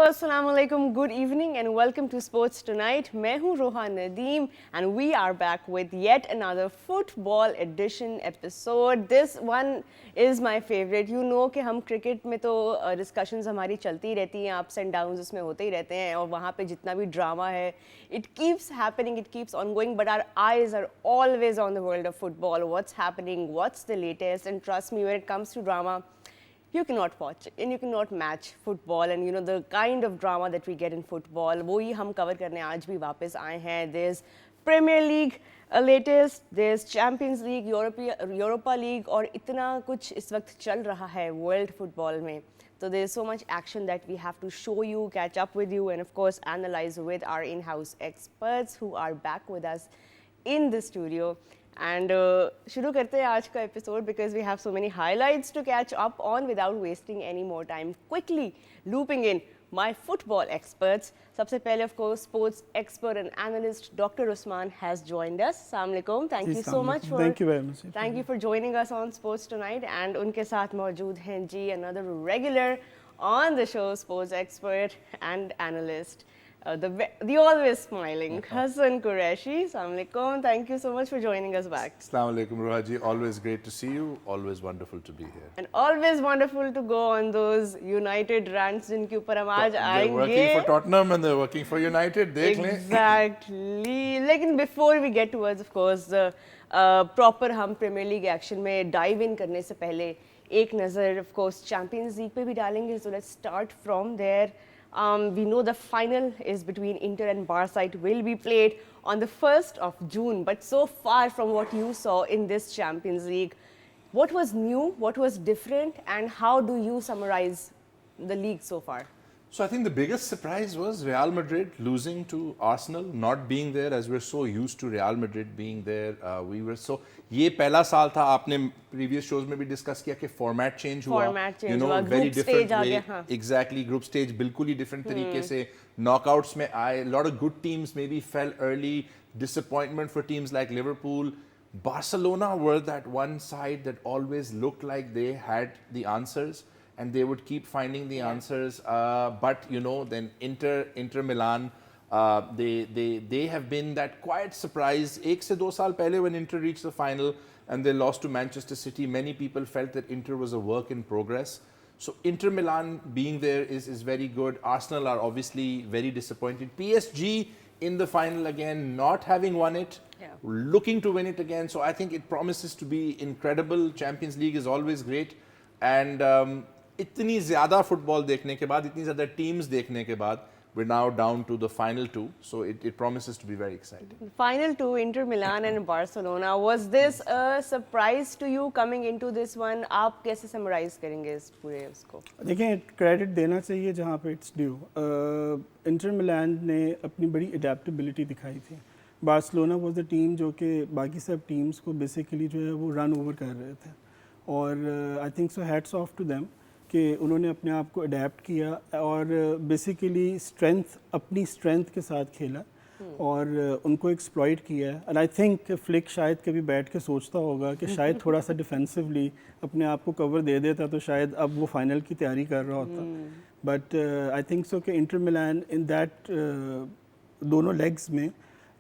अस्सलाम वालेकुम, good evening and welcome to Sports Tonight. मैं हूँ Rohan Nadeem and we are back with yet another football edition episode. This one is my favorite. You know कि हम cricket में तो discussions हमारी चलती रहती हैं, ups and downs उसमें होते ही रहते हैं और वहाँ पे जितना भी drama है, it keeps happening, it keeps on going, but our eyes are always on the world of football. What's happening, what's the latest, and trust me, when it comes to drama, you cannot watch and you cannot match football and you know the kind of drama that we get in football वो ही हम cover करने आज भी वापस आए हैं. There's Premier League latest, there's Champions League, Europa League और इतना कुछ इस वक्त चल रहा है world football में. So there's so much action that we have to show you, catch up with you and of course analyze with our in-house experts who are back with us in the studio. And शुरू करते हैं आज का episode because we have so many highlights to catch up on without wasting any more time. Quickly looping in my football experts. सबसे पहले of course sports expert and analyst Dr. Usman has joined us. Assalamu alaikum. Thank you so much for thank you for joining us on Sports Tonight. And उनके साथ मौजूद हैं जी another regular on the show sports expert and analyst. The always smiling Hassan Qureshi. Assalamu alaikum. Thank you so much for joining us back. Assalamu alaikum, Rohaji. Always great to see you. Always wonderful to be here. And always wonderful to go on those United rants जिनके ऊपर हम आज आएंगे. They're working for Tottenham and they're working for United. देख लें. Exactly. लेकिन before we get towards, of course, proper हम Premier League action में dive in करने से पहले एक नज़र, of course, Champions League पे भी डालेंगे. So let's start from there. We know the final is between Inter and Barca. It will be played on the 1st of June. But so far from what you saw in this Champions League, what was new, what was different, and how do you summarize the league so far? So I think the biggest surprise was Real Madrid losing to Arsenal, not being there as we're so used to Real Madrid being there. We were so ये पहला साल था आपने previous shows में भी discuss किया कि format change हुआ, you know, very different way. हाँ. Exactly, group stage बिल्कुल ही different तरीके से knockouts में आए. A lot of good teams maybe fell early. Disappointment for teams like Liverpool. Barcelona were that one side that always looked like they had the answers. And they would keep finding the answers, but you know, then Inter Milan, they have been that quiet surprise. एक से दो साल पहले when Inter reached the final and they lost to Manchester City, many people felt that Inter was a work in progress. So Inter Milan being there is very good. Arsenal are obviously very disappointed. PSG in the final again, not having won it, looking to win it again. So I think it promises to be incredible. Champions League is always great, and इतनी ज़्यादा football देखने के बाद, इतनी ज़्यादा teams देखने के बाद, we're now down to the final two, so it promises to be very exciting. Final two, Inter Milan and Barcelona. Was this a surprise to you coming into this one? आप कैसे summarize करेंगे इस पूरे उसको? देखिए, credit देना चाहिए जहाँ पे it's due. इंटर मिलान ने अपनी बड़ी adaptability दिखाई थी. बार्सिलोना was the team जो कि बाकी सब टीम्स को बेसिकली जो है वो रन ओवर कर रहे थे और I think so hats off to them कि उन्होंने अपने आप को अडेप्ट किया और बेसिकली अपनी स्ट्रेंथ के साथ खेला और उनको एक्सप्लॉइट किया एंड आई थिंक फ्लिक शायद कभी बैठ के सोचता होगा कि शायद थोड़ा सा डिफेंसिवली अपने आप को कवर दे देता तो शायद अब वो फाइनल की तैयारी कर रहा होता बट आई थिंक सो कि इंटर मिलान इन दैट दोनों लेग्स में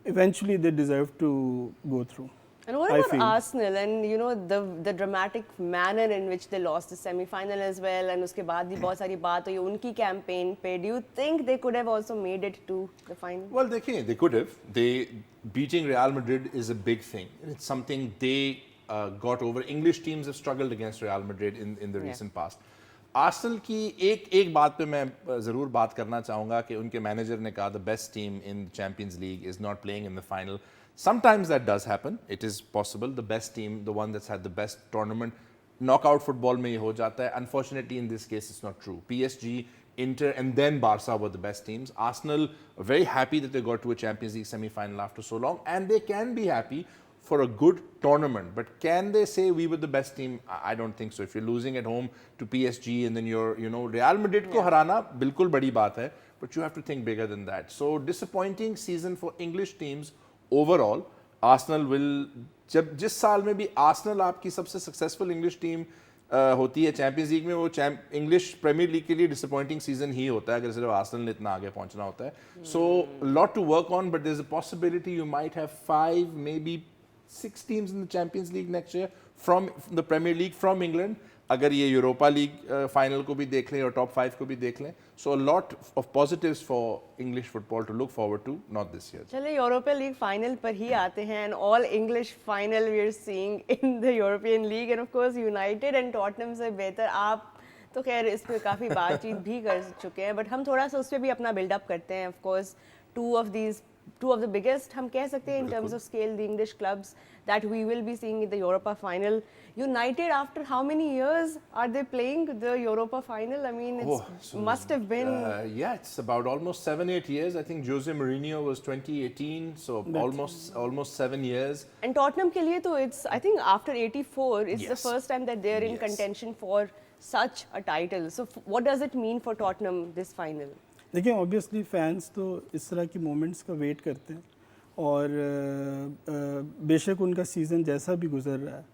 eventually they deserve to go through. And what about Arsenal and you know the dramatic manner in which they lost the semi-final as well and उसके बाद भी बहुत सारी बात हुई उनकी campaign पे. Do you think they could have also made it to the final? Well, they could have. Beating Real Madrid is a big thing. It's something they got over. English teams have struggled against Real Madrid in the recent past. Arsenal की एक बात पे मैं ज़रूर बात करना चाहूँगा कि उनके मैनेजर ने कहा the best team in the Champions League is not playing in the final. Sometimes that does happen. It is possible. The best team, the one that's had the best tournament, knockout football में ये हो जाता है. Unfortunately, in this case, it's not true. PSG, Inter, and then Barca were the best teams. Arsenal are very happy that they got to a Champions League semi-final after so long, and they can be happy for a good tournament. But can they say we were the best team? I don't think so. If you're losing at home to PSG and then you're, you know, Real Madrid को हराना बिल्कुल बड़ी बात है. But you have to think bigger than that. So disappointing season for English teams. Overall Arsenal will जिस साल में भी Arsenal आपकी सबसे सक्सेसफुल इंग्लिश टीम होती है चैंपियंस लीग में, वो इंग्लिश प्रीमियर लीग के लिए डिसअपॉइंटिंग सीजन ही होता है अगर सिर्फ आर्सेनल ने इतना आगे पहुंचना होता है. So lot to work on, but there is a possibility you might have 5 maybe 6 teams in the Champions League next year from the Premier League from England. अगर ये यूरोपा लीग फाइनल को भी देख लें और टॉप 5 को भी देख लें, so a lot of positives for English football to look forward to, not this year. चलिए यूरोपियन लीग फाइनल पर ही आते हैं. And all English final we are seeing in the European league, and of course United and Tottenham से बेहतर आप तो खैर इस पर काफ़ी बातचीत भी कर चुके हैं, बट हम थोड़ा सा उस पर भी अपना बिल्डअप करते हैं. Of course two of the biggest, हम कह सकते हैं in terms of scale, the English clubs that we will be seeing in the Europa final. United, after how many years are they playing the Europa final? I mean, it must have been... yeah, it's about almost 7-8 years. I think Jose Mourinho was 2018, so almost 7 years. And Tottenham के लिए तो it's, I think after 84, it's the Yes. first time that they're in Yes. contention for such a title. So what does it mean for Tottenham, this final? देखिए obviously fans तो इस तरह की moments का wait करते हैं, और बेशक उनका सीज़न जैसा भी गुजर रहा है,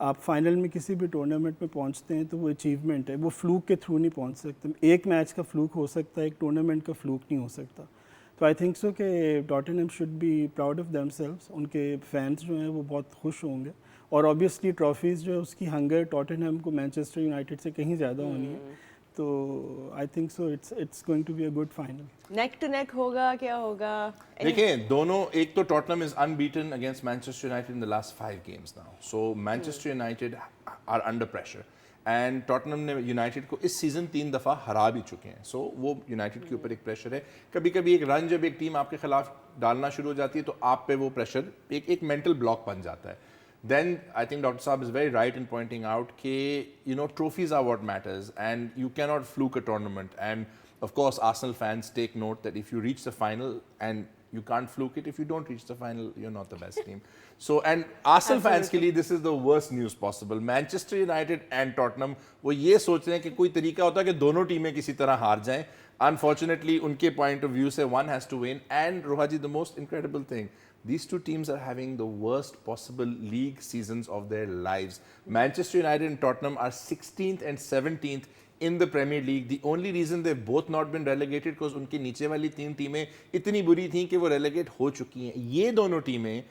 आप फाइनल में किसी भी टूर्नामेंट में पहुंचते हैं तो वो अचीवमेंट है, वो फ्लूक के थ्रू नहीं पहुंच सकते. एक मैच का फ्लूक हो सकता है, एक टूर्नामेंट का फ्लूक नहीं हो सकता. तो आई थिंक सो कि Tottenham should be proud of themselves. उनके फैंस जो हैं वो बहुत खुश होंगे, और ऑब्वियसली ट्रॉफीज़ जो है उसकी हंगर टॉटनहम को मैनचेस्टर यूनाइटेड से कहीं ज़्यादा होनी है. तो I think so it's going to be a good final. Neck to neck होगा, क्या होगा? देखिए दोनों, एक तो Tottenham is unbeaten against Manchester United in the last 5 games now, so Manchester United are under pressure, and Tottenham ने United को इस सीजन 3 दफ़ा हरा भी चुके हैं. सो वो यूनाइटेड के ऊपर एक प्रेशर है. कभी कभी एक रन जब एक टीम आपके खिलाफ डालना शुरू हो जाती है तो आप पे वो प्रेशर एक मेंटल ब्लॉक बन जाता है. Then I think Dr. Saab is very right in pointing out that trophies are what matters, and you cannot fluke a tournament. And of course, Arsenal fans take note that if you reach the final, and you can't fluke it, if you don't reach the final, you're not the best team. So, and Arsenal fans के लिए this is the worst news possible. Manchester United and Tottenham वो ये सोच रहे हैं कि कोई तरीका होता है कि दोनों टीमें किसी तरह हार जाएं. Unfortunately, उनके point of view से one has to win. And Rohaji, the most incredible thing, these two teams are having the worst possible league seasons of their lives. Manchester United and Tottenham are 16th and 17th in the Premier League. The only reason they've both not been relegated because उनकी नीचे वाली 3 टीमें इतनी बुरी थीं कि वो relegate हो चुकी हैं. ये दोनों टीमें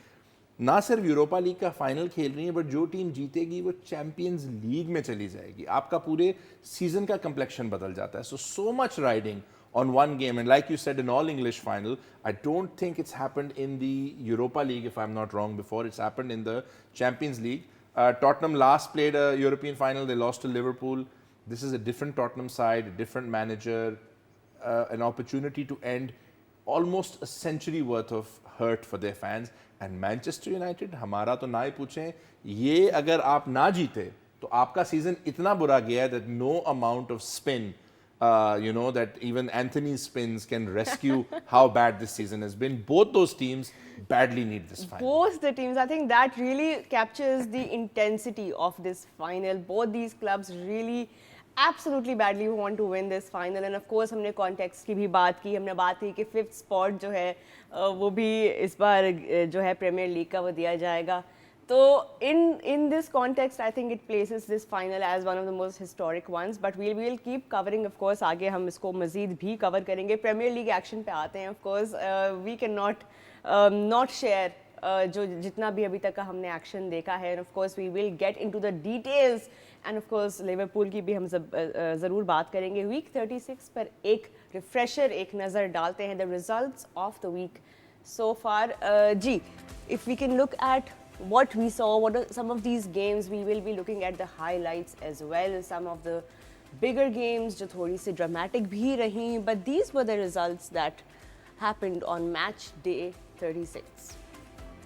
ना सिर्फ यूरोपा लीग का फाइनल खेल रही हैं, बट जो टीम जीतेगी वो चैंपियंस लीग में चली जाएगी. आपका पूरे सीजन का कंप्लेक्शन बदल जाता है. So much riding on one game, and like you said, an all English final. I don't think it's happened in the Europa League, if I'm not wrong, before. It's happened in the Champions League. Tottenham last played a European final, they lost to Liverpool. This is a different Tottenham side, a different manager, an opportunity to end almost a century worth of hurt for their fans. And Manchester United, हमारा तो ना ही पूछें, ये अगर आप ना जीते तो आपका सीजन इतना बुरा गया है that no amount of spin, that even Anthony's spins can rescue how bad this season has been. Both those teams badly need this final. Both the teams, I think that really captures the intensity of this final. Both these clubs really absolutely badly want to win this final. And of course हमने context की भी बात की, हमने बात की कि 5th spot जो है वो भी इस बार जो है प्रीमियर लीग का वो दिया जाएगा. So in this context, I think it places this final as one of the most historic ones. But we'll keep covering, of course. आगे हम इसको मज़ीद भी cover करेंगे. Premier League action पे आते हैं. Of course, we cannot not share जो जितना भी अभी तक का हमने action देखा है. And of course, we will get into the details. And of course, Liverpool की भी हम ज़रूर बात करेंगे. Week 36 पर एक refresher, एक नज़र डालते हैं. The results of the week so far. Ji, if we can look at what we saw, what are some of these games, we will be looking at the highlights as well, some of the bigger games जो थोड़ी सी dramatic भी रही, but these were the results that happened on match day 36.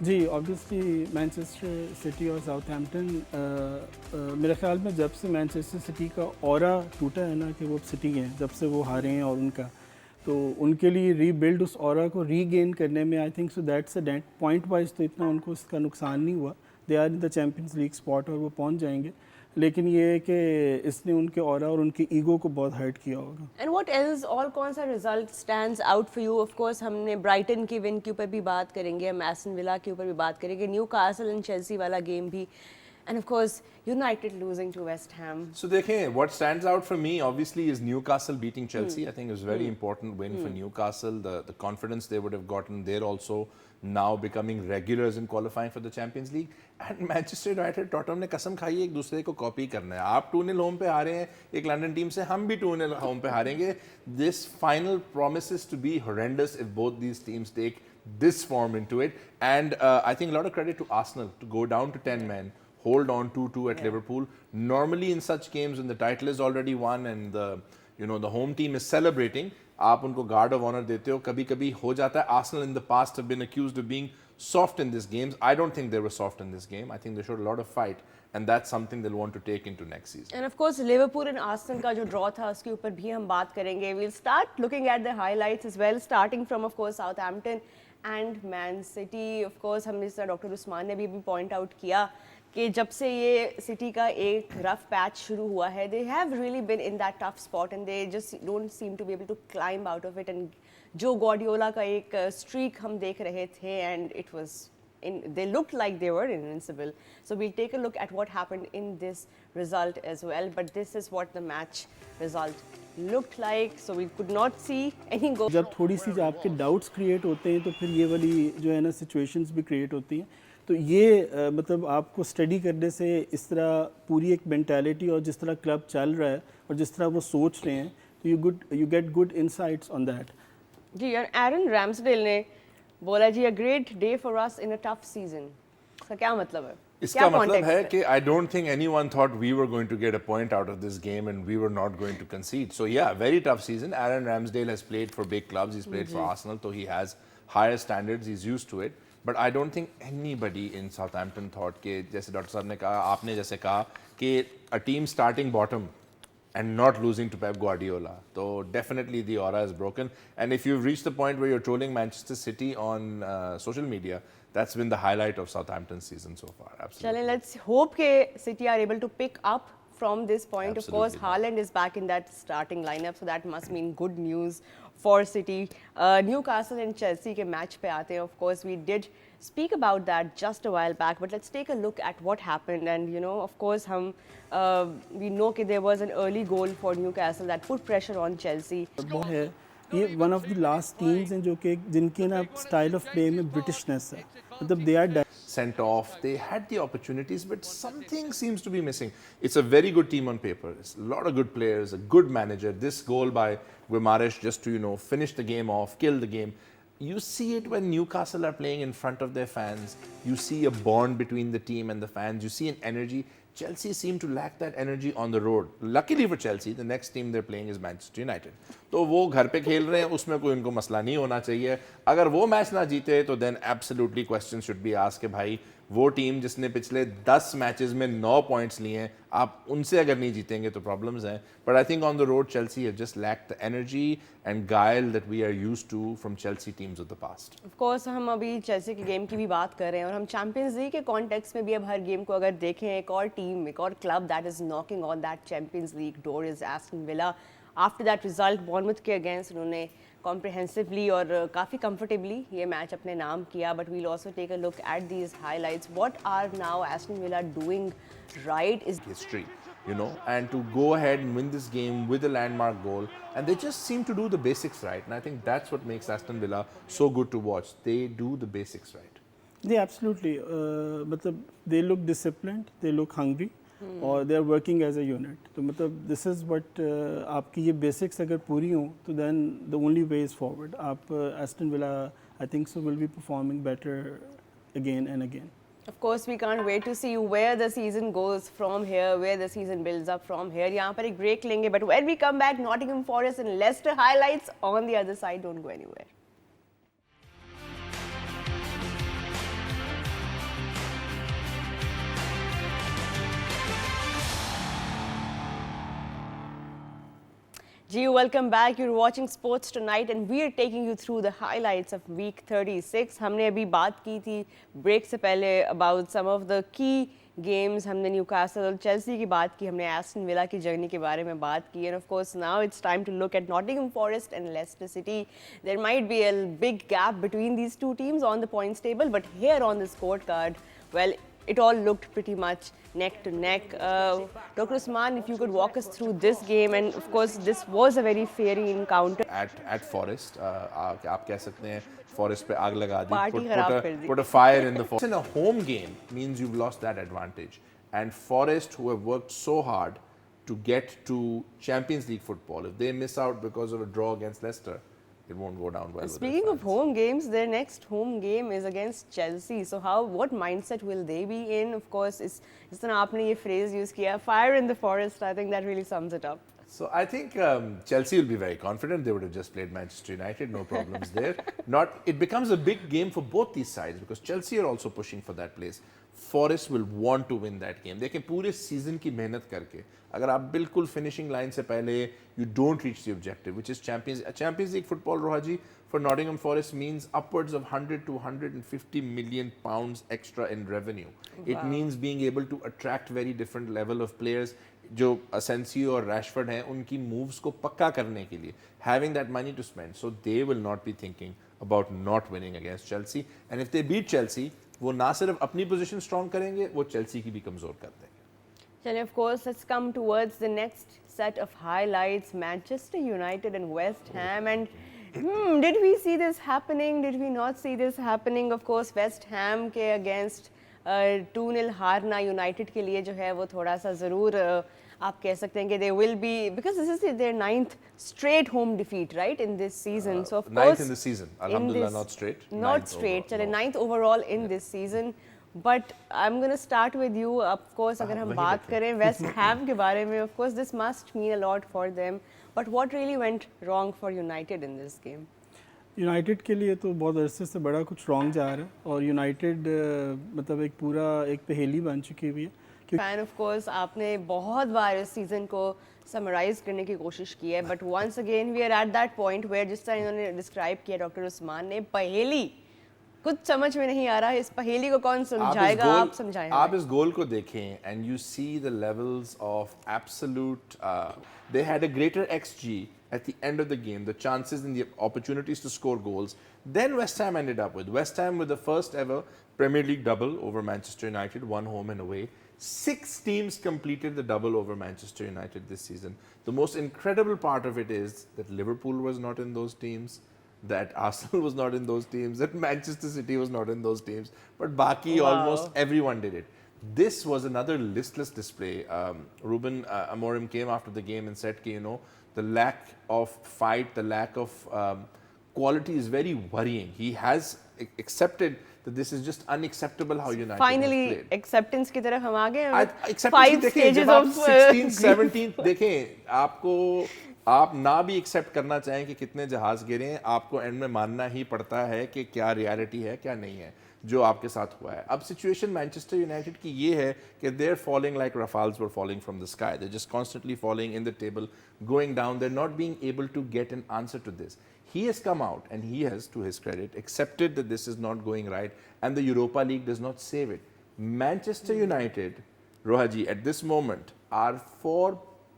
जी obviously Manchester City और Southampton, मेरे ख्याल में जब से मैनचेस्टर सिटी का ऑरा टूटा है ना कि वो सिटी हैं, जब से वो हारे हैं, और उनका तो उनके लिए रीबिल्ड उस ऑरा को रीगेन करने में I think so that's a date. Point wise तो इतना उनको इसका नुकसान नहीं हुआ. They are in the Champions League spot और वो पहुंच जाएंगे, लेकिन ये है कि इसने उनके ऑरा और उनके ईगो को बहुत हर्ट किया होगा. एंड व्हाट एल्स, और कौन सा result stands out for you? Of course हमने ब्राइटन की विन के ऊपर भी बात करेंगे, हम एस्टन विला के ऊपर भी बात करेंगे, न्यूकासल एंड चेल्सी वाला गेम भी And of course, United losing to West Ham. So देखें, what stands out for me obviously is Newcastle beating Chelsea. I think it was a very important win for Newcastle. The confidence they would have gotten, they're also now becoming regulars in qualifying for the Champions League. And Manchester United, Tottenham ने कसम खाई है एक दूसरे को copy करना है. आप 2-0 होम पे हारे हैं एक लंदन टीम से, हम भी 2-0 होम पे हारेंगे. This final promises to be horrendous if both these teams take this form into it. And I think a lot of credit to Arsenal to go down to 10 men, hold on 2-2 at Liverpool. Normally in such games when the title is already won and the home team is celebrating, आप उनको guard of honor देते हो. कभी-कभी हो जाता है. Arsenal in the past have been accused of being soft in these games. I don't think they were soft in this game. I think they showed a lot of fight, and that's something they'll want to take into next season. And of course, Liverpool and Arsenal का जो draw था उसके ऊपर भी हम बात करेंगे. We'll start looking at the highlights as well, starting from of course Southampton and Man City. Of course, हमने जैसा डॉक्टर उस्मान ने भी point out किया कि जब से ये सिटी का एक रफ पैच शुरू हुआ है, they have really been in that tough spot and they just don't seem to be able to climb out of it. And जो Guardiola का एक streak हम देख रहे थे, and it was they looked like they were invincible. So we'll take a look at what happened in this result as well. But this is what the match result looked like. So we could not see any goal. जब थोड़ी सी आपके doubts create होते हैं तो फिर ये वाली जो है ना situations भी create होती हैं. तो ये मतलब आपको स्टडी करने से इस तरह पूरी एक मेंटालिटी और जिस तरह क्लब चल रहा है और जिस तरह वो सोच रहे हैं, तो you get good insights on that. जी, और एरन रैम्सडेल ने बोला जी, a great day for us in a tough season. इसका क्या मतलब है? इसका मतलब है कि I don't think anyone thought we were going to get a point out of this game and we were not going to concede. So yeah, very tough season. Aaron Ramsdale has played for big clubs. He's played for Arsenal, so he has higher standards. He's used to it. But I don't think anybody in Southampton thought कि जैसे doctor साहब ने कहा, आपने जैसे कहा कि a team starting bottom and not losing to Pep Guardiola. So definitely the aura is broken. And if you've reached the point where you're trolling Manchester City on social media, that's been the highlight of Southampton's season so far. Absolutely. Chale, let's hope that City are able to pick up from this point. Absolutely. Of course, Haaland is back in that starting lineup, so that must mean good news for City. Newcastle and Chelsea के match पे आते हैं. Of course, we did speak about that just a while back, but let's take a look at what happened. And of course, we know that there was an early goal for Newcastle that put pressure on Chelsea. वो है ये one of the last teams हैं जो कि जिनके ना style of play में Britishness है, मतलब they are sent off. They had the opportunities, but something seems to be missing. It's a very good team on paper. It's a lot of good players, a good manager. This goal by Guimaraes just to finish the game off, kill the game. You see it when Newcastle are playing in front of their fans. You see a bond between the team and the fans. You see an energy. Chelsea seem to lack that energy on the road. Luckily for Chelsea, the next team they're playing is Manchester United. तो वो घर पे खेल रहे हैं, उसमें कोई उनको मसला नहीं होना चाहिए. अगर वो मैच ना जीते तो then absolutely questions should be asked कि भाई वो टीम जिसने पिछले 10 मैचेस में 9 पॉइंट्स लिए हैं, आप उनसे अगर नहीं जीतेंगे तो प्रॉब्लम्स हैं. But I think on the road Chelsea have just lacked the energy and guile that we are used to from Chelsea teams of the past. Of course हम अभी चेल्सी के गेम की भी बात कर रहे हैं और हम चैंपियंस लीग के कॉन्टेक्स्ट में भी अब हर गेम को अगर देखें, एक और टीम, एक और club that is knocking on that champions league door is Aston villa. After that result Bournemouth के अगेंस्ट उन्होंने comprehensively और काफ़ी comfortably ये मैच अपने नाम किया. But we'll also take a look at these highlights. What are now Aston Villa doing right? Is history, and to go ahead and win this game with a landmark goal, and they just seem to do the basics right, and I think that's what makes Aston Villa so good to watch. They do the basics right. They absolutely मतलब they look disciplined, they look hungry. और they are working as a unit. तो मतलब this is what आपकी ये basics अगर पूरी हों तो then the only way is forward. आप Aston Villa I think so will be performing better again and again. Of course, we can't wait to see where the season goes from here, where the season builds up from here. यहाँ पर एक break लेंगे, but when we come back, Nottingham Forest and Leicester highlights on the other side. Don't go anywhere. Ji, welcome back. You're watching Sports Tonight and we are taking you through the highlights of week 36. हमने अभी बात की थी break से पहले about some of the key games. हमने Newcastle और Chelsea की बात की, हमने Aston Villa की जर्नी के बारे में बात की, and of course now it's time to look at Nottingham Forest and Leicester City. There might be a big gap between these two teams on the points table, but here on the scorecard, well, it all looked pretty much neck to neck. Dr. Usman, if you could walk us through this game, and of course this was a very fiery encounter. At Forest, आप कह सकते हैं Forest पे आग लगा दी. Party खराब कर दी. Put a fire in the Forest. In a home game means you've lost that advantage. And Forest, who have worked so hard to get to Champions League football, if they miss out because of a draw against Leicester, it won't go down well. Speaking of home games, their next home game is against Chelsea. So what mindset will they be in? Of course, जिस तरह आपने ये phrase use किया, fire in the forest, I think that really sums it up. So I think Chelsea will be very confident. They would have just played Manchester United, no problems there. It becomes a big game for both these sides because Chelsea are also pushing for that place. Forest will want to win that game. देखें पूरे season की मेहनत करके अगर आप बिल्कुल finishing line से पहले you don't reach the objective, which is Champions League football, Rohaji, for Nottingham Forest means upwards of 100 to 150 million pounds extra in revenue. Wow. It means being able to attract very different level of players. जो Asensio और Rashford हैं उनकी moves को पक्का करने के लिए having that money to spend, so they will not be thinking about not winning against Chelsea. And if they beat Chelsea, वो ना सिर्फ अपनी पोजीशन स्ट्रॉन्ग करेंगे, वो चेल्सी की भी कमजोर कर देंगे. चलिए, of course, let's come towards the next set of highlights. Manchester United and West Ham. And did we see this happening? Did we not see this happening? Of course, West Ham के against 2-0 हारना United के लिए जो है वो थोड़ा सा ज़रूर आप कह सकते हैं कि they will be, because this is their 9th straight home defeat, right, in this season. So of course 9th in the season. Alhamdulillah, not straight. Not straight. चले 9th overall in this season. But I'm going to start with you. Of course, अगर हम बात करें West Ham के बारे में, of course this must mean a lot for them. But what really went wrong for United in this game? United के लिए तो बहुत अरसे से बड़ा कुछ रॉन्ग जा रहा है और यूनाइटेड मतलब एक पूरा एक पहेली बन चुकी हुई है. फैन ऑफ कोर्स आपने बहुत बार इस सीज़न को समराइज करने की कोशिश की है, but once again we are at that point where जिस तरह इन्होंने डिस्क्राइब किया डॉक्टर उस्मान ने, पहेली कुछ समझ में नहीं आ रहा है. इस पहेली को कौन समझाएगा? आप समझाएं. आप इस गोल को देखें and you see the levels of absolute, they had a greater XG at the end of the game, the chances and the opportunities to score goals. Then West Ham ended up with the first ever Premier League double over Manchester United, one home and away. 6 teams completed the double over Manchester United this season. The most incredible part of it is that Liverpool was not in those teams, that Arsenal was not in those teams, that Manchester City was not in those teams, but Baki almost everyone did it. This was another listless display. Ruben Amorim came after the game and said, you know, the lack of fight, the lack of quality is very worrying. He has accepted that this is just unacceptable how United finally has played. Acceptance की तरफ हम आ गए. Acceptance देखें, जब आप 16th 17th देखें, आपको आप ना भी एक्सेप्ट करना चाहें कि कितने जहाज गिरे, आपको एंड में मानना ही पड़ता है कि क्या रियलिटी है क्या नहीं है जो आपके साथ हुआ है. अब सिचुएशन मैनचेस्टर यूनाइटेड की ये है कि they are falling like Rafales were falling from the sky. They just constantly falling in the table, going down. They are not being able to get an answer to this. He has come out and he has, to his credit, accepted that this is not going right and the Europa League does not save it. Manchester United, Rohaji, at this moment are 4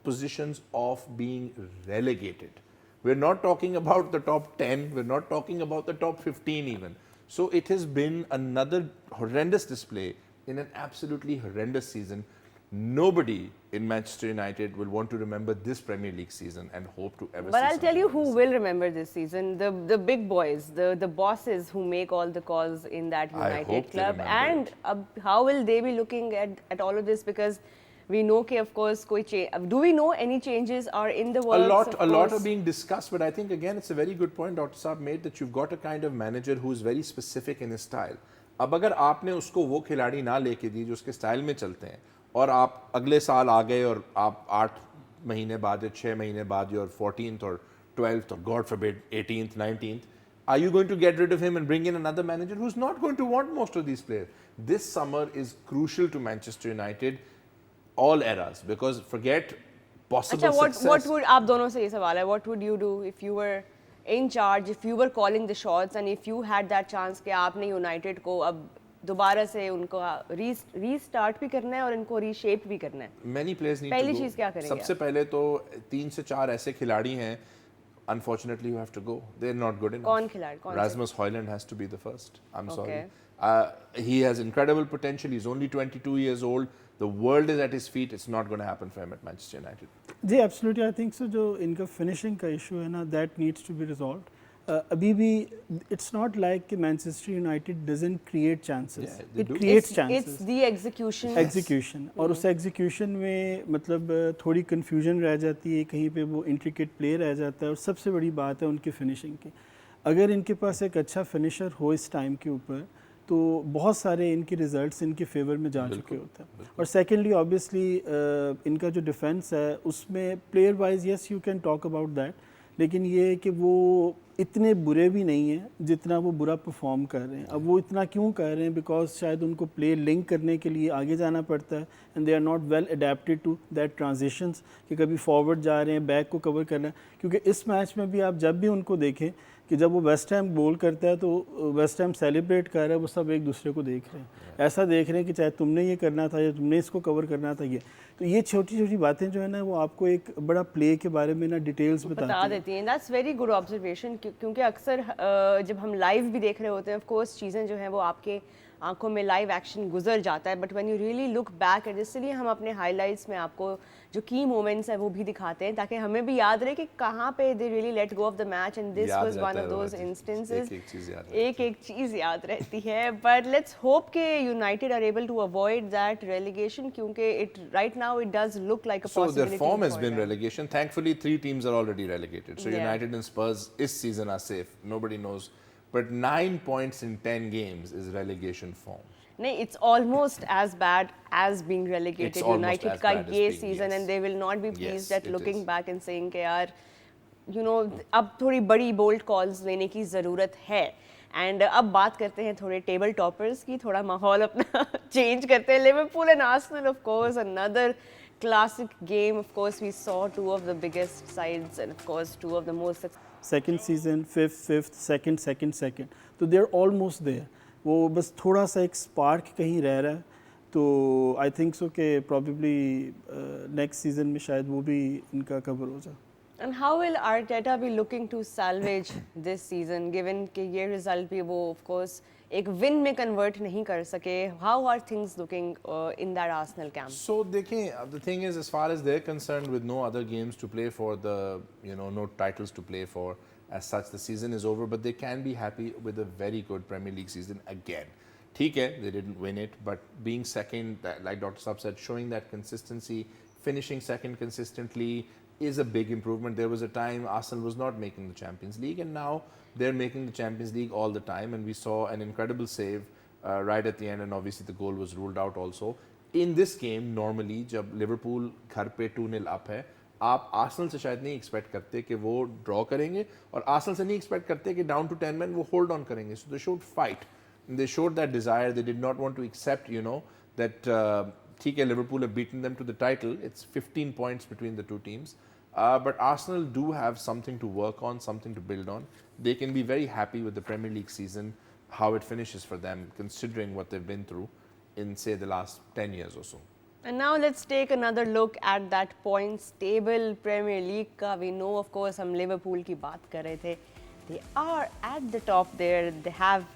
positions off being relegated. We're not talking about the top 10, we're not talking about the top 15 even. So it has been another horrendous display in an absolutely horrendous season. Nobody in Manchester United will want to remember this Premier League season and hope to ever. But I'll tell you who will remember this season: the big boys, the bosses who make all the calls in that United club. And how will they be looking at all of this? Because we know that, of course, do we know any changes are in the works? A lot are being discussed, but I think again it's a very good point Dr. Saab made that you've got a kind of manager who is very specific in his style. अब अगर आपने उसको वो खिलाड़ी ना लेके दी जो उसके स्टाइल में चलते हैं और आप अगले साल आ गए और आप 8 महीने बाद या 6 महीने बाद और 14th or 12th or God forbid 18th, 19th, are you going to get rid of him and bring in another manager who's not going to want most of these players? This summer is crucial to Manchester United, all eras, because forget possible success. What would आप दोनों से ये सवाल है, what would you do if you were in charge, if you were calling the shots and if you had that chance कि आपने United को अब दोबारा से उनको रीस्टार्ट भी करना है और इनको रीशेप भी करना है? Many players need पहली to go. चीज क्या करेंगे? सबसे पहले तो 3 से 4 ऐसे खिलाड़ी हैं, unfortunately you have to go. They're not good enough. कौन खिलाड़ी? कौन? Rasmus Højlund has to be the first. I'm sorry. He has incredible potential. He's only 22 years old. The world is at his feet. It's not going to happen for him at Manchester United. जी absolutely I think so जो इनका finishing का issue है ना that needs to be resolved अभी भी it's not like कि Manchester United doesn't create chances Yeah, they it do. Creates It's chances the execution. Execution और उस एग्जीक्यूशन में मतलब थोड़ी कन्फ्यूजन रह जाती है, कहीं पे वो इंट्रिकेट प्ले रह जाता है और सबसे बड़ी बात है उनकी फिनिशिंग की। अगर इनके पास एक अच्छा फिनिशर हो इस टाइम के ऊपर तो बहुत सारे इनके रिजल्ट्स इनके फेवर में जा चुके होते हैं। और सेकेंडली ऑब्वियसली इनका जो डिफेंस है उसमें player wise yes you can talk about that, लेकिन ये है कि वो इतने बुरे भी नहीं हैं जितना वो बुरा परफॉर्म कर रहे हैं। अब वो इतना क्यों कर रहे हैं? बिकॉज शायद उनको प्ले लिंक करने के लिए आगे जाना पड़ता है and they are not well adapted to that transitions कि कभी फॉरवर्ड जा रहे हैं, बैक को कवर करना है। क्योंकि इस मैच में भी आप जब भी उनको देखें कि जब वो वेस्ट हैम गोल करता है तो वेस्ट हैम सेलिब्रेट कर रहा है, वो सब एक दूसरे को देख रहे हैं, ऐसा देख रहे हैं कि चाहे तुमने ये करना था या तुमने इसको कवर करना था। ये तो ये छोटी छोटी बातें जो है ना वो आपको एक बड़ा प्ले के बारे में ना डिटेल्स बता देती हैं। दैट्स वेरी गुड ऑब्जर्वेशन, क्योंकि अक्सर जब हम लाइव भी देख रहे होते हैं ऑफ कोर्स चीज़ें जो हैं वो आपके आंखों में लाइव एक्शन गुजर जाता है, but when you really look back at, इसलिए हम अपने हाइलाइट्स में आपको जो की मोमेंट्स है वो भी दिखाते हैं ताकि हमें भी याद रहे कि कहाँ पे they really let go of the match and this was one of those instances. एक चीज़ याद रहती है। बट लेट्स होप कि United are able to avoid that relegation, क्योंकि it right now it does look like a possibility. So their form has been relegation. Thankfully, 3 teams are already relegated. So Yeah. United and Spurs this season are safe. Nobody knows. But 9 points in 10 games is relegation form. नहीं, it's almost as bad as being relegated. It's almost United as का bad as ये being, season yes. and they will not be Yes, pleased at it looking is. back and saying कि यार you know अब थोड़ी बड़ी bold calls लेने की ज़रूरत है। एंड अब बात करते हैं थोड़े टेबल टॉपर्स की, थोड़ा माहौल अपना चेंज करते हैं। Liverpool and Arsenal, of course another classic game. Of course, we saw two of the biggest sides and of course two of the most second season fifth second तो they are almost there. वो बस थोड़ा सा एक spark कहीं रह रहा है, तो आई थिंक सो कि प्रॉबेबली नेक्स्ट सीजन में शायद वो भी इनका कवर हो जाए। And how will Arteta be looking to salvage this season, given कि ये result भी वो of course एक win में convert नहीं कर सके? How are things looking in that Arsenal camp? So देखें, the thing is, as far as they're concerned, with no other games to play for, no titles to play for as such, the season is over. But they can be happy with a very good Premier League season again. ठीक है, they didn't win it, but being second, like Dr. Sab said, showing that consistency, finishing second consistently is a big improvement. There was a time Arsenal was not making the Champions League, and now they're making the Champions League all the time. And we saw an incredible save right at the end, and obviously the goal was ruled out also. In this game, normally, जब Liverpool घर पे 2-0 up है, आप Arsenal से शायद नहीं expect करते कि वो ड्रॉ करेंगे, और आर्सेनल से नहीं एक्सपेक्ट करते कि डाउन टू 10 men वो होल्ड ऑन करेंगे. So they showed fight. They showed that desire. They did not want to accept, that ठीक है, Liverpool have beaten them to the title. It's 15 points between the two teams. But Arsenal do have something to work on, something to build on. They can be very happy with the Premier League season, how it finishes for them, considering what they've been through in, say, the last 10 years or so. And now let's take another look at that points table Premier League का. We know, of course, हम Liverpool की बात कर रहे थे. They are at the top there. They have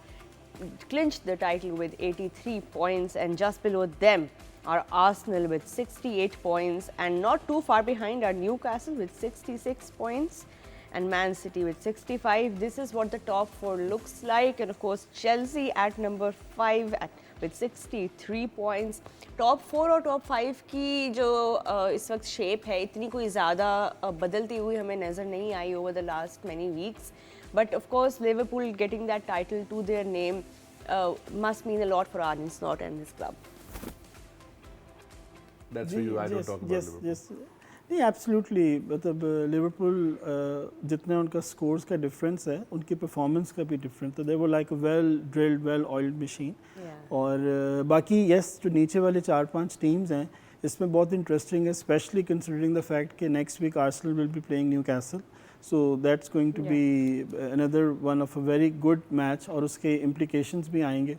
clinched the title with 83 points, and just below them are Arsenal with 68 points, and not too far behind are Newcastle with 66 points and Man City with 65. This is what the top four looks like, and of course Chelsea at number 5 with 63 points. Top 4 और top 5 की जो इस वक्त shape है इतनी कोई ज़्यादा बदलती हुई हमें नज़र नहीं आई over the last many weeks. But of course Liverpool getting that title to their name must mean a lot for Arne Slot and his club. That's for you. I don't talk about Liverpool. Yes. नहीं absolutely, मतलब Liverpool जितना उनका scores का difference है उनकी performance का भी difference, तो दे वो like well drilled well oiled machine. और बाकी यस जो नीचे वाले 4-5 टीम्स हैं इसमें बहुत इंटरेस्टिंग है, स्पेशली कंसिडरिंग द फैक्ट कि next week Arsenal will be playing Newcastle, so that's going to be another one of a very good match और उसके इम्प्लीकेशंस भी आएंगे.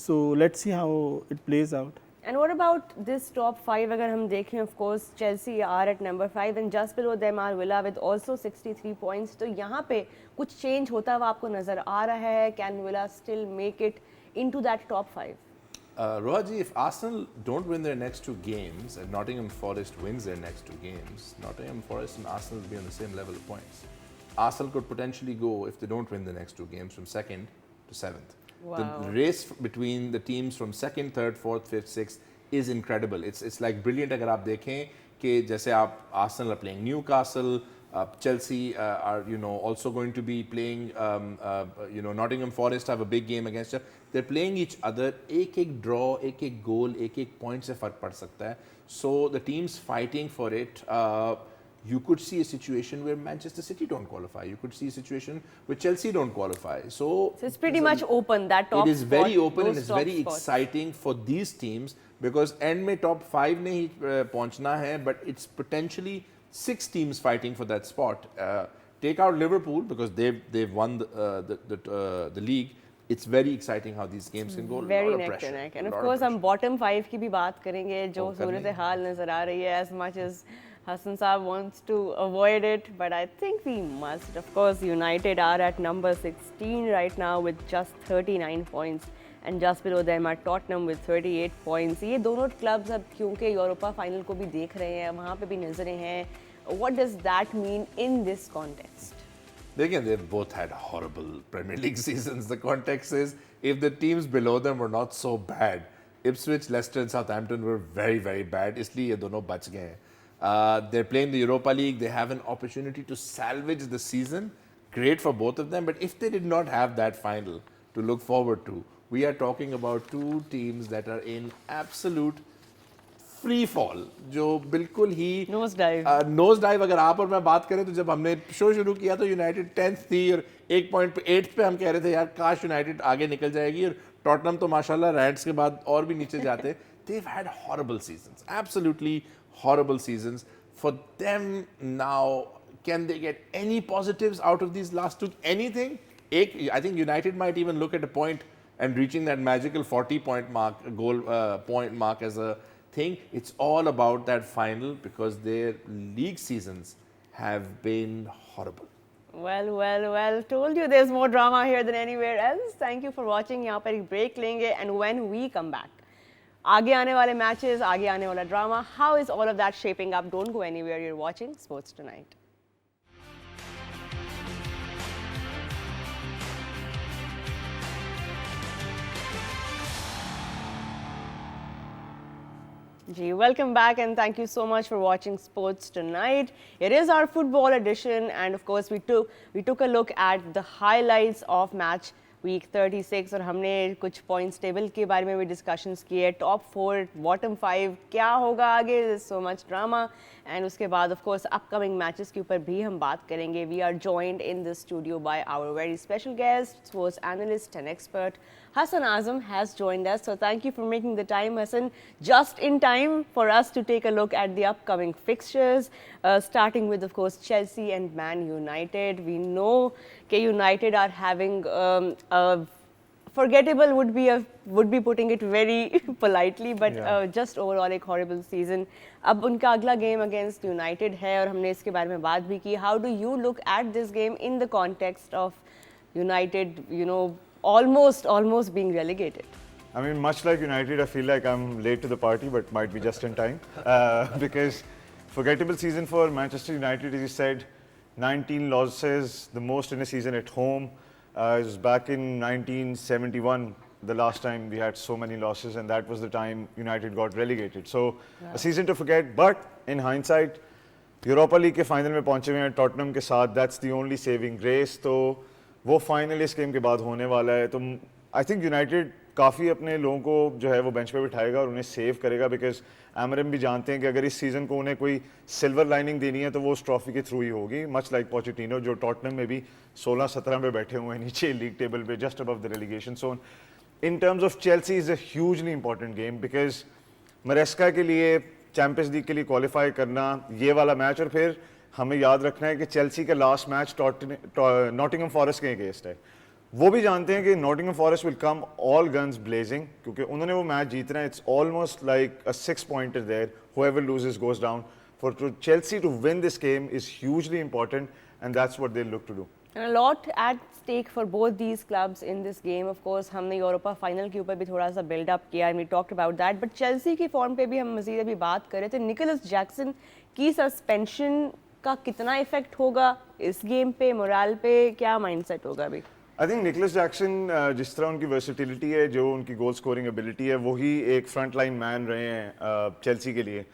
So let's see how it plays out. And what about this top 5? अगर हम देखें, of course Chelsea are at number 5 and just below them are Villa with also 63 points. तो यहाँ पे कुछ change होता हुआ आपको नज़र आ रहा है? Can Villa still make it into that top 5? Rohaji, if Arsenal don't win their next 2 games and Nottingham Forest wins their next 2 games, Nottingham Forest and Arsenal will be on the same level of points. Arsenal could potentially go, if they don't win the next 2 games, from 2nd to 7th. Wow. The race between the teams from 2nd, 3rd, 4th, 5th, 6th is incredible. It's like brilliant. अगर आप देखें कि जैसे आप Arsenal are playing Newcastle, Chelsea are also going to be playing Nottingham Forest have a big game against them. They're playing each other. एक draw, एक goal, एक point से फर्क पड़ सकता है. So the teams fighting for it. You could see a situation where Manchester City don't qualify. You could see a situation where Chelsea don't qualify. So it's pretty much open, that top spot. It is very spot, open and it's very spots. exciting for these teams because end में top 5 ने ही पहुंचना है, but it's potentially 6 teams fighting for that spot. Take out Liverpool because they've won the league. It's very exciting how these games can go. Very lot of neck pressure, to neck. And lot of course, pressure. हम bottom 5 की भी बात करेंगे जो कर सूरत लेंगे। हाल नजर आ रही है, as much as Hassan Saab wants to avoid it, but I think we must. Of course, United are at number 16 right now with just 39 points. And just below them are Tottenham with 38 points. ये दोनों clubs अब क्योंकि Europa final को भी देख रहे हैं, वहाँ पे भी नजरें हैं. What does that mean in this context? Again, they've both had horrible Premier League seasons. The context is if the teams below them were not so bad, Ipswich, Leicester and Southampton were very, very bad. इसलिए ये दोनों बच गए हैं. They're playing the Europa League. They have an opportunity to salvage the season. Great for both of them. But if they did not have that final to look forward to, we are talking about 2 teams that are in absolute free fall. जो बिल्कुल ही Nose dive. Nose dive अगर आप और मैं बात करें तो जब हमने शो शुरू किया तो यूनाइटेड 10th थी और 1 पॉइंट पे 8th पे हम कह रहे थे यार काश यूनाइटेड आगे निकल जाएगी और टॉटनहम तो माशाल्लाह रैंट्स के बाद और भी नीचे जाते. They've had horrible seasons, absolutely horrible seasons. For them now, can they get any positives out of these last 2? Anything? I think United might even look at a point and reaching that magical 40-point mark, point mark as a thing. It's all about that final because their league seasons have been horrible. Well, told you there's more drama here than anywhere else. Thank you for watching. यहाँ पर एक break लेंगे and when we come back, आगे आने वाले matches, आगे आने वाला drama, how is all of that shaping up? Don't go anywhere. You're watching Sports Tonight. Ji, welcome back and thank you so much for watching Sports Tonight. It is our football edition and of course we took a look at the highlights of match week 36 और हमने कुछ points table के बारे में भी discussions किए, top 4, bottom 5 क्या होगा आगे, there's so much drama and उसके बाद of course upcoming matches के ऊपर भी हम बात करेंगे. We are joined in the studio by our very special guest, sports analyst and expert Hassan Azam has joined us. So thank you for making the time, Hassan. Just in time for us to take a look at the upcoming fixtures, starting with, of course, Chelsea and Man United. We know that United are having a forgettable would be putting it very politely, but just overall a horrible season. अब उनका अगला game against United है और हमने इसके बारे में बात भी की. How do you look at this game in the context of United, almost being relegated? I mean, much like United, I feel like I'm late to the party, but might be just in time. Because forgettable season for Manchester United, as you said, 19 losses, the most in a season at home. It was back in 1971, the last time we had so many losses, and that was the time United got relegated. So, a season to forget, but in hindsight, Europa League के final में पहुंचे हुए हैं Tottenham के साथ, that's the only saving grace. तो वो final इस गेम के बाद होने वाला है. तो आई थिंक यूनाइटेड काफ़ी अपने लोगों को जो है वो बेंच पे बिठाएगा और उन्हें सेव करेगा, बिकॉज एमरम भी जानते हैं कि अगर इस सीज़न को उन्हें कोई सिल्वर लाइनिंग देनी है तो वो उस ट्रॉफी के थ्रू ही होगी. मच लाइक पोचेटिनो जो टॉटनहम में भी 16-17 में बैठे हुए हैं नीचे लीग टेबल पे, just above the relegation zone. In terms of Chelsea is a hugely important game because मरेस्का के लिए चैंपियंस लीग के लिए क्वालिफाई करना ये वाला मैच, और फिर हमें याद रखना है कि चेल्सी का लास्ट मैच नॉटिंघम फॉरेस्ट के अगेंस्ट है. वो भी जानते हैं कि Nottingham Forest will come all guns blazing क्योंकि उन्होंने वो मैच जीतना है. It's almost like a 6 pointer there, whoever loses goes down. For Chelsea to win this game is hugely important and that's what they'll look to do. And a lot at stake for both these clubs in this game. Of course, हमने Europa final के ऊपर भी थोड़ा सा buildup किया and we talked about that. But Chelsea की form पे भी हम मज़ीद अभी बात कर रहे थे. निकोलस जैक्सन की सस्पेंशन का कितना इफेक्ट होगा इस गेम पे, मोरल पे, क्या माइंडसेट होगा अभी? आई थिंक निकोलस जैक्सन जिस तरह उनकी वर्सिटिलिटी है, जो उनकी गोल स्कोरिंग एबिलिटी है, वही एक फ्रंट लाइन मैन रहे हैं चेल्सी के लिए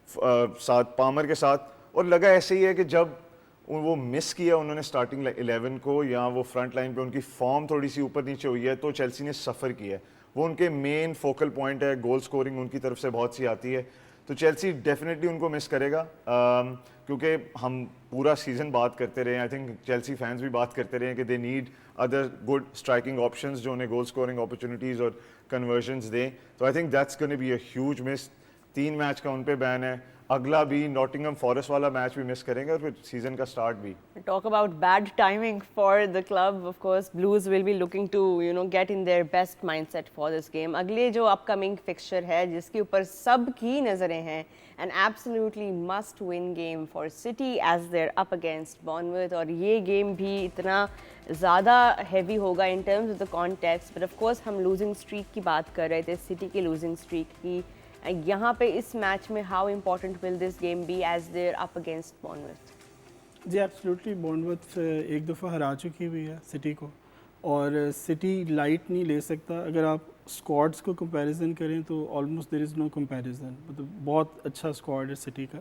साथ पामर के साथ. और लगा ऐसे ही है कि जब वो मिस किया उन्होंने स्टार्टिंग 11 को, या वो फ्रंट लाइन पे उनकी फॉर्म थोड़ी सी ऊपर नीचे हुई है, तो चेल्सी ने सफ़र किया है. वो उनके मेन फोकल पॉइंट है, गोल स्कोरिंग उनकी तरफ से बहुत सी आती है, तो चेल्सी डेफिनेटली उनको मिस करेगा. क्योंकि हम पूरा सीज़न बात करते रहे, आई थिंक चेल्सी फैंस भी बात करते रहे कि they need other good striking options जो उन्हें गोल स्कोरिंग अपॉर्चुनिटीज़ और कन्वर्जन्स दें. तो I think that's gonna be a huge miss. 3 match का उन पे बैन है, अगला भी नॉटिंघम फॉरेस्ट वाला मैच भी मिस करेंगे और फिर सीजन का स्टार्ट भी. Talk about bad timing for the club. Of course, Blues will be looking to get in their best mindset for this game. अगले जो upcoming fixture है जिसके ऊपर सब की नज़रें हैं, an absolutely must win game for City as they're up against Bournemouth. और ये game भी इतना ज़्यादा heavy होगा in terms of the context. But of course हम losing streak की बात कर रहे थे, City की losing streak की. यहाँ पे इस मैच में how important will this game be as they're up against Bournemouth? जी एब्सोल्युटली, बॉर्नमouth एक दफ़ा हरा चुकी हुई है सिटी को, और सिटी लाइट नहीं ले सकता. अगर आप स्क्वाड्स को कंपैरिजन करें तो almost there is no comparison. मतलब बहुत अच्छा स्क्वाड है सिटी का,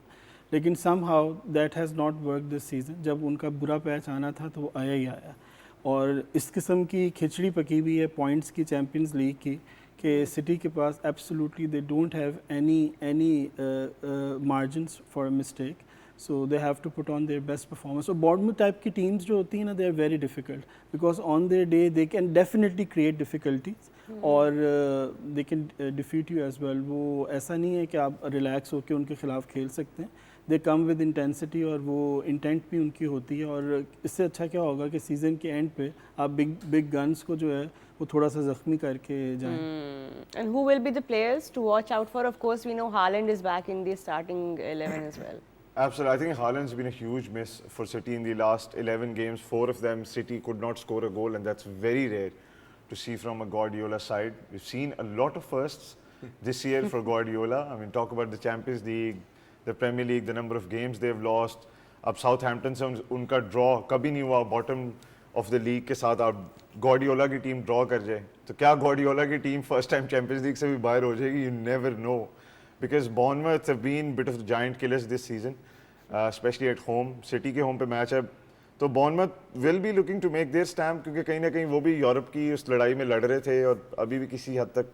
लेकिन somehow that has not work this season. जब उनका बुरा पैच आना था तो वो आया ही आया, और इस किस्म की खिचड़ी पकी हुई है पॉइंट्स की चैम्पियंस लीग की कि सिटी के पास absolutely they don't have any margins for mistake. So they have to put on their best performance. और बॉर्नमouth टाइप की टीम्स जो होती हैं ना, they are very difficult because on their day they can definitely create difficulties और they can defeat you as well. वो ऐसा नहीं है कि आप रिलैक्स होकर उनके खिलाफ खेल सकते हैं. दे कम विद इंटेंसिटी, और वो इंटेंट भी उनकी होती है. और इससे अच्छा क्या होगा कि सीज़न के एंड पे आप बिग गन्स को जो है वो थोड़ा सा ज़ख्मी करके जाएं. And who will be the players to watch out for? Of course, we know Haaland is back in the starting 11 as well. Absolutely. I think Haaland's been a huge miss for City in the last 11 games. 4 of them, City could not score a goal, and that's very rare to see from a Guardiola side. We've seen a lot of firsts this year for Guardiola. I mean, talk about the Champions League, the Premier League, the number of games they've lost. अब Southampton से उनका draw कभी नहीं हुआ bottom of the league के साथ. आप Guardiola की टीम draw कर जाए तो क्या Guardiola की team first time Champions League से भी बाहर हो जाएगी? You never know. Because Bournemouth have been bit of the giant killers this season, especially at home. City के home पे मैच है, तो Bournemouth will be looking to make their stamp, क्योंकि कहीं ना कहीं वो भी यूरोप की उस लड़ाई में लड़ रहे थे और अभी भी किसी हद तक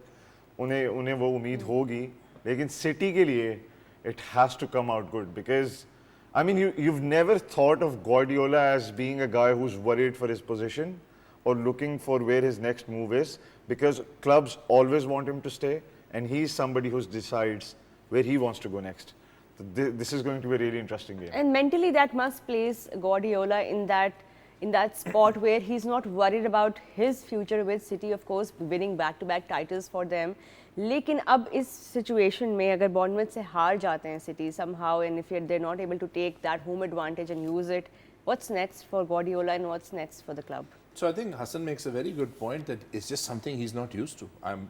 उन्हें वो उम्मीद होगी. लेकिन City के लिए it has to come out good, because I mean you've never thought of Guardiola as being a guy who's worried for his position or looking for where his next move is, because clubs always want him to stay. And he's somebody who decides where he wants to go next. So this is going to be a really interesting game. And mentally, that must place Guardiola in that spot where he's not worried about his future with City. Of course, winning back-to-back titles for them. लेकिन अब इस situation में अगर Bournemouth से हार जाते हैं City somehow, and if they're not able to take that home advantage and use it, what's next for Guardiola and what's next for the club? So I think Hassan makes a very good point that it's just something he's not used to.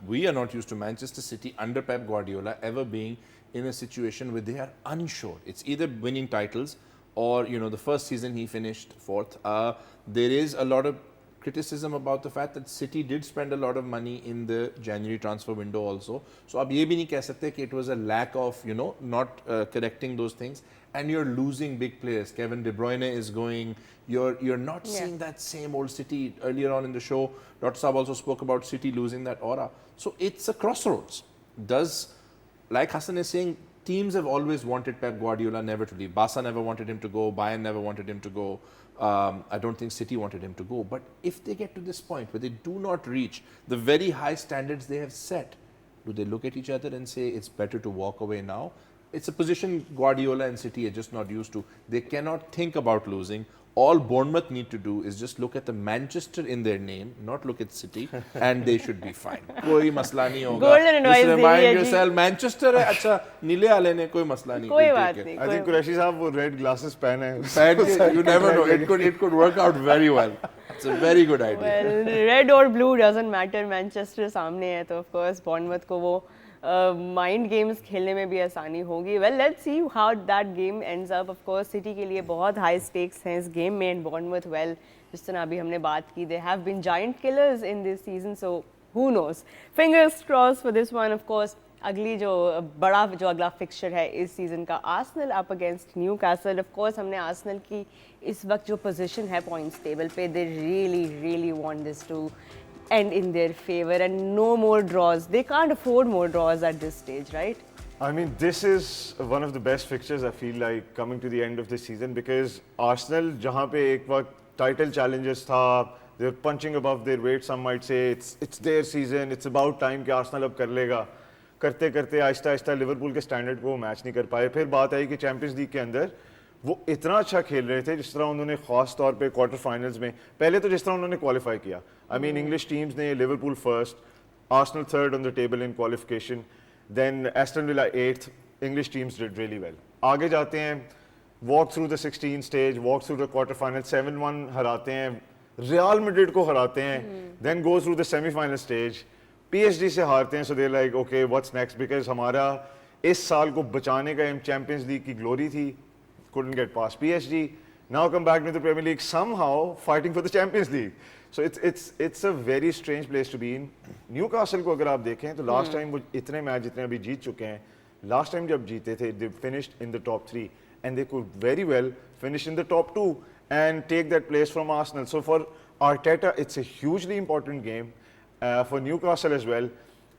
We are not used to Manchester City under Pep Guardiola ever being in a situation where they are unsure. It's either winning titles or, the first season he finished 4th. There is a lot of criticism about the fact that City did spend a lot of money in the January transfer window also. So ab ye bhi nahi keh sakte ki it was a lack of, not correcting those things. And you're losing big players. Kevin De Bruyne is going. You're not seeing that same old City. Earlier on in the show, Dr. Saab also spoke about City losing that aura. So it's a crossroads. Like Hassan is saying, teams have always wanted Pep Guardiola never to leave. Barca never wanted him to go. Bayern never wanted him to go. I don't think City wanted him to go. But if they get to this point where they do not reach the very high standards they have set, do they look at each other and say it's better to walk away now? It's a position Guardiola and City are just not used to. They cannot think about losing. All Bournemouth need to do is just look at the Manchester in their name, not look at City, and they should be fine. कोई मसला नहीं होगा. Golden advice Just दे remind दिया जी. yourself, Manchester है अच्छा नीले वाले ने कोई मसला नहीं. कोई ठीक बात है. नहीं. I think Qureshi साहब वो red glasses पहने हैं. And you never know. It could work out very well. It's a very good idea. Well, red or blue doesn't matter. Manchester सामने है तो of course Bournemouth को वो माइंड गेम्स खेलने में भी आसानी होगी. Well let's see how that game ends up. Of course city के लिए बहुत हाई स्टेक्स हैं इस गेम में एंड बॉर्नमथ वेल जिस तरह अभी हमने बात की they have been giant killers in this season so who knows. Fingers cross for this one. Of course अगली जो अगला फिक्सचर है इस सीजन का Arsenal up against Newcastle. Of course हमने आर्सेनल की इस वक्त जो पोजीशन है पॉइंट्स टेबल पे they really want this to end in their favor and no more draws. They can't afford more draws at this stage, right? I mean, this is one of the best fixtures I feel like coming to the end of the season because Arsenal, जहाँ पे एक वक्त title challenges था, they're punching above their weight. Some might say it's their season. It's about time कि Arsenal अब कर लेगा. करते करते आहिस्ता आहिस्ता लिवरपूल के स्टैंडर्ड को मैच नहीं कर पाए. फिर बात आई कि चैंपियंस लीग के अंदर वो इतना अच्छा खेल रहे थे जिस तरह उन्होंने खास तौर पे क्वार्टर फाइनल्स में पहले तो जिस तरह उन्होंने क्वालिफाई किया. आई मीन इंग्लिश टीम्स ने Liverpool first, Arsenal third on the table in qualification, then Aston Villa eighth. English teams did really well. आगे जाते हैं, walk through the 16 stage, walk through the quarter final, 7-1 हराते हैं, Real Madrid को हराते हैं, then go through the semifinal stage, PSG से हारते हैं. So they like okay what's next because हमारा इस साल को बचाने का चैंपियंस लीग की ग्लोरी थी. Couldn't get past PSG. Now come back to the Premier League somehow fighting for the Champions League. So it's a very strange place to be in. Newcastle को अगर आप देखें तो last time वो इतने match जितने अभी जीत चुके हैं, last time जब जीते थे they finished in the top 3 and they could very well finish in the top 2 and take that place from Arsenal. So for Arteta it's a hugely important game for Newcastle as well.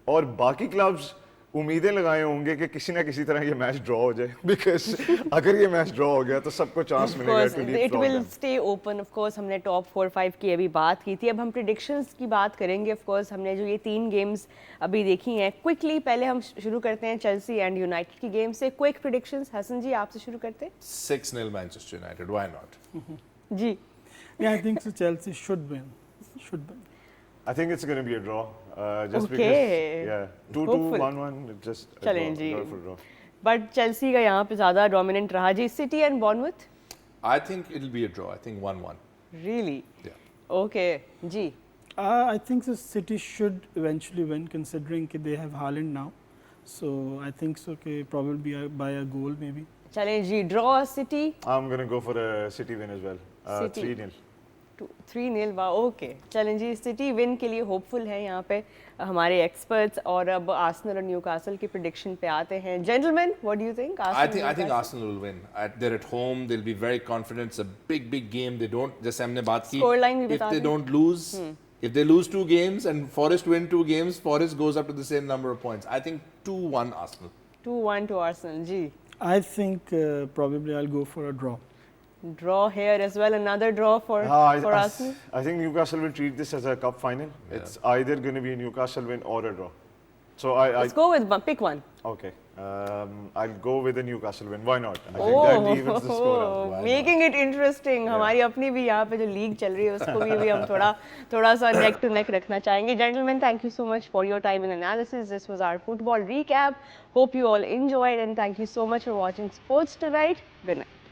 और बाकी clubs उम्मीदें लगाए होंगे कि किसी ना किसी तरह ये मैच ड्रॉ हो जाए बिकॉज अगर ये मैच ड्रॉ हो गया तो सबको चांस मिलेगा to leap. It will stay open. Of course हमने टॉप 4-5 की अभी बात की थी. अब हम प्रेडिक्शंस की बात करेंगे. ऑफ कोर्स हमने जो ये 3 गेम्स अभी देखी हैं क्विकली पहले हम शुरू करते हैं चेल्सी एंड यूनाइटेड की गेम से. क्विक प्रेडिक्शंस हसन जी आपसे शुरू करते हैं. 6-0 Manchester United. Why not? जी. Yeah, I think so. Chelsea should win. Should win. I think it's going to be a draw. Just Okay. because, yeah, 2-2, Hopeful. 1-1, just a चलें draw, जी. draw for draw. But Chelsea का यहाँ पे ज़्यादा dominant रहा जी. City and Bournemouth. I think it'll be a draw. I think 1-1. रियली. Yeah. Okay जी. I think the City should eventually win, considering that they have Haaland now. So I think so. Okay, probably by a goal maybe. चलें जी. Draw City. I'm going to go for a City win as well. City. 3-0. 3-0. वाह. Okay चलें जी. City win के लिए hopeful है यहाँ पे हमारे एक्सपर्ट्स. और अब आर्सेनल और न्यूकासल की प्रेडिक्शन पे आते हैं. Gentleman what do you think? I think Arsenal will win. They're at home. They'll be very confident. It's a big game. They don't. जैसे हमने बात की. Scoreline भी If बता they दें. don't lose, if they lose 2 games and Forest win 2 games, Forest goes up to the same number of points. I think 2-1 Arsenal. 2-1 to Arsenal. जी. I think probably I'll go for a draw. Draw here as well. Another draw for Arsenal. I think Newcastle will treat this as a cup final. Yeah. It's either going to be a Newcastle win or a draw. So Let's go with one. Pick one. okay. I'll go with the Newcastle win. Why not? I think that evens the score out. Why making it interesting. हमारी अपनी भी यहाँ पे जो league चल रही है उसको भी हम थोड़ा सा नेक टू नेक रखना चाहेंगे. Gentlemen, thank you so much for your time and analysis. This was our football recap. Hope you all enjoyed and thank you so much for watching Sports Tonight. Good night.